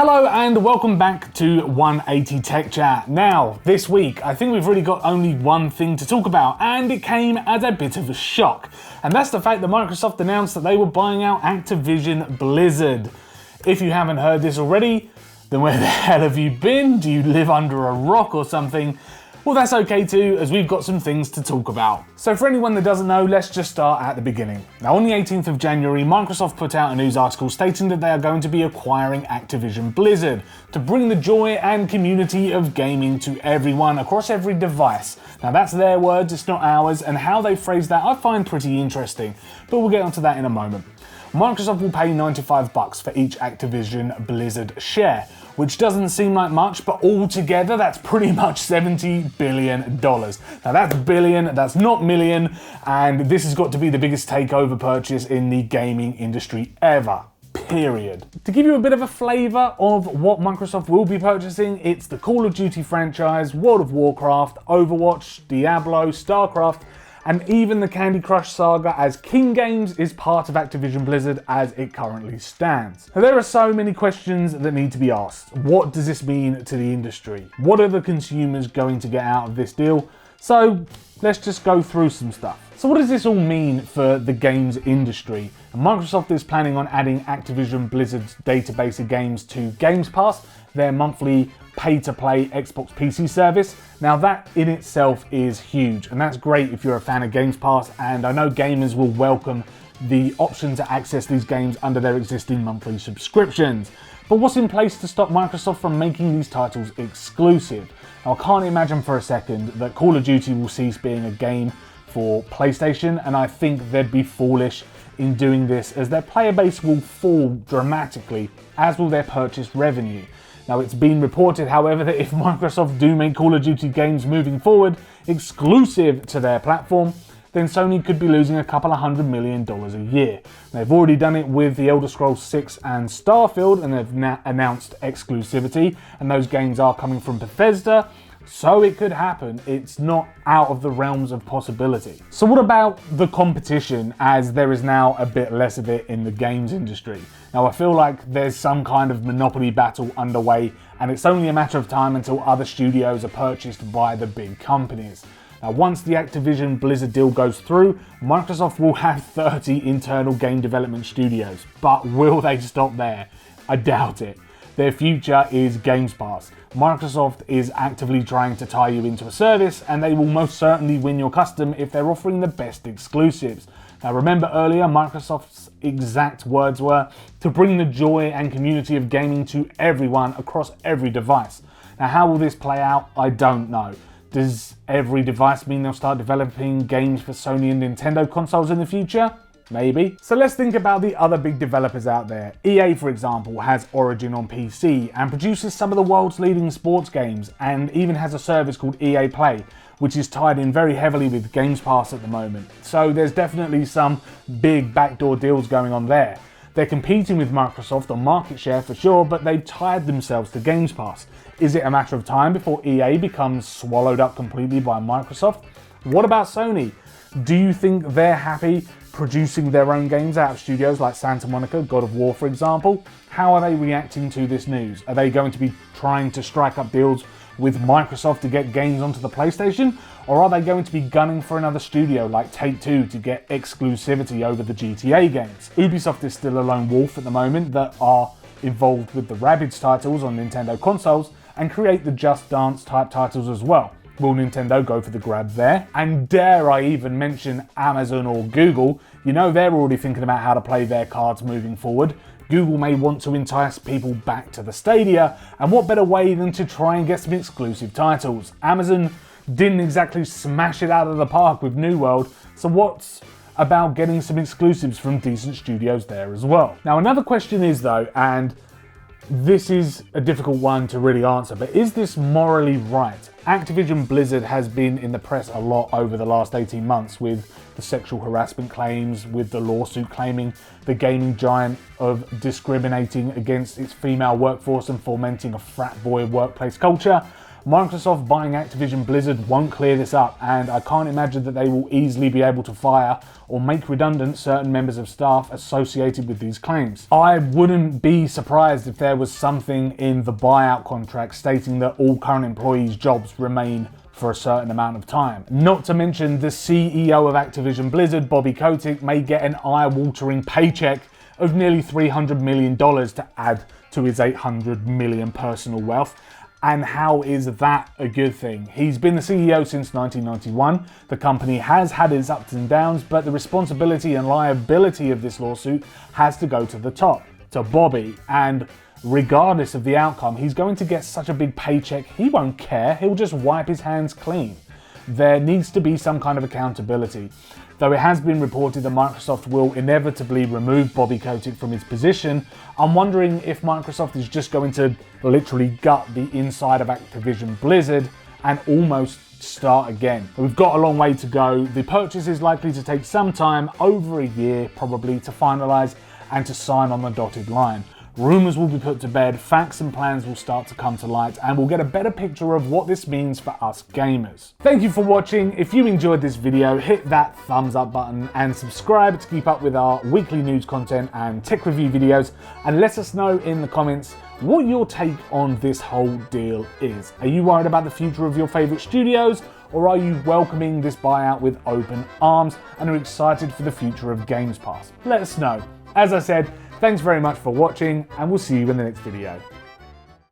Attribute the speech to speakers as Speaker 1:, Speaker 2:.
Speaker 1: Hello and welcome back to 180 Tech Chat. Now, this week, I think we've really got only one thing to talk about, and it came as a bit of a shock. And that's the fact that Microsoft announced that they were buying out Activision Blizzard. If you haven't heard this already, then where the hell have you been? Do you live under a rock or something? Well, that's okay too, as we've got some things to talk about. So for anyone that doesn't know, let's just start at the beginning. Now, on the 18th of January, Microsoft put out a news article stating that they are going to be acquiring Activision Blizzard to bring the joy and community of gaming to everyone across every device. Now, that's their words, it's not ours, and how they phrase that I find pretty interesting, but we'll get onto that in a moment. Microsoft will pay $95 for each Activision Blizzard share, which doesn't seem like much, but altogether that's pretty much $70 billion. Now that's billion, that's not million, and this has got to be the biggest takeover purchase in the gaming industry ever. Period. To give you a bit of a flavour of what Microsoft will be purchasing, it's the Call of Duty franchise, World of Warcraft, Overwatch, Diablo, StarCraft, and even the Candy Crush saga, as King Games is part of Activision Blizzard as it currently stands. Now, there are so many questions that need to be asked. What does this mean to the industry? What are the consumers going to get out of this deal? So let's just go through some stuff. So what does this all mean for the games industry? Microsoft is planning on adding Activision Blizzard's database of games to Games Pass, their monthly pay-to-play Xbox PC service. Now that in itself is huge, and that's great if you're a fan of Games Pass, and I know gamers will welcome the option to access these games under their existing monthly subscriptions. But what's in place to stop Microsoft from making these titles exclusive? Now, I can't imagine for a second that Call of Duty will cease being a game for PlayStation, and I think they'd be foolish in doing this, as their player base will fall dramatically, as will their purchase revenue. Now, it's been reported, however, that if Microsoft do make Call of Duty games moving forward exclusive to their platform, then Sony could be losing a couple of $100 million a year. They've already done it with The Elder Scrolls 6 and Starfield, and they've announced exclusivity, and those games are coming from Bethesda, so it could happen. It's not out of the realms of possibility. So what about the competition, as there is now a bit less of it in the games industry? Now, I feel like there's some kind of monopoly battle underway, and it's only a matter of time until other studios are purchased by the big companies. Now, once the Activision Blizzard deal goes through, Microsoft will have 30 internal game development studios. But will they stop there? I doubt it. Their future is Games Pass. Microsoft is actively trying to tie you into a service, and they will most certainly win your custom if they're offering the best exclusives. Now, remember earlier, Microsoft's exact words were to bring the joy and community of gaming to everyone across every device. Now, how will this play out? I don't know. Does every device mean they'll start developing games for Sony and Nintendo consoles in the future? Maybe. So let's think about the other big developers out there. EA, for example, has Origin on PC and produces some of the world's leading sports games, and even has a service called EA Play, which is tied in very heavily with Games Pass at the moment. So there's definitely some big backdoor deals going on there. They're competing with Microsoft on market share for sure, but they've tied themselves to Games Pass. Is it a matter of time before EA becomes swallowed up completely by Microsoft? What about Sony? Do you think they're happy producing their own games out of studios like Santa Monica, God of War, for example? How are they reacting to this news? Are they going to be trying to strike up deals with Microsoft to get games onto the PlayStation? Or are they going to be gunning for another studio like Take-Two to get exclusivity over the GTA games? Ubisoft is still a lone wolf at the moment that are involved with the Rabbids titles on Nintendo consoles and create the Just Dance type titles as well. Will Nintendo go for the grab there? And dare I even mention Amazon or Google? You know they're already thinking about how to play their cards moving forward. Google may want to entice people back to the Stadia, and what better way than to try and get some exclusive titles? Amazon didn't exactly smash it out of the park with New World, so what's about getting some exclusives from decent studios there as well? Now, another question is though, and this is a difficult one to really answer, but is this morally right? Activision Blizzard has been in the press a lot over the last 18 months with the sexual harassment claims, with the lawsuit claiming the gaming giant of discriminating against its female workforce and fomenting a frat boy workplace culture. Microsoft buying Activision Blizzard won't clear this up, and I can't imagine that they will easily be able to fire or make redundant certain members of staff associated with these claims. I wouldn't be surprised if there was something in the buyout contract stating that all current employees' jobs remain for a certain amount of time. Not to mention the CEO of Activision Blizzard, Bobby Kotick, may get an eye-watering paycheck of nearly $300 million to add to his $800 million personal wealth. And how is that a good thing? He's been the CEO since 1991. The company has had its ups and downs, but the responsibility and liability of this lawsuit has to go to the top, to Bobby. And regardless of the outcome, he's going to get such a big paycheck, he won't care. He'll just wipe his hands clean. There needs to be some kind of accountability. Though it has been reported that Microsoft will inevitably remove Bobby Kotick from his position, I'm wondering if Microsoft is just going to literally gut the inside of Activision Blizzard and almost start again. We've got a long way to go. The purchase is likely to take some time, over a year probably, to finalise and to sign on the dotted line. Rumours will be put to bed, facts and plans will start to come to light, and we'll get a better picture of what this means for us gamers. Thank you for watching. If you enjoyed this video, hit that thumbs up button and subscribe to keep up with our weekly news content and tech review videos, and let us know in the comments what your take on this whole deal is. Are you worried about the future of your favourite studios, or are you welcoming this buyout with open arms and are excited for the future of Games Pass? Let us know. As I said, thanks very much for watching, and we'll see you in the next video.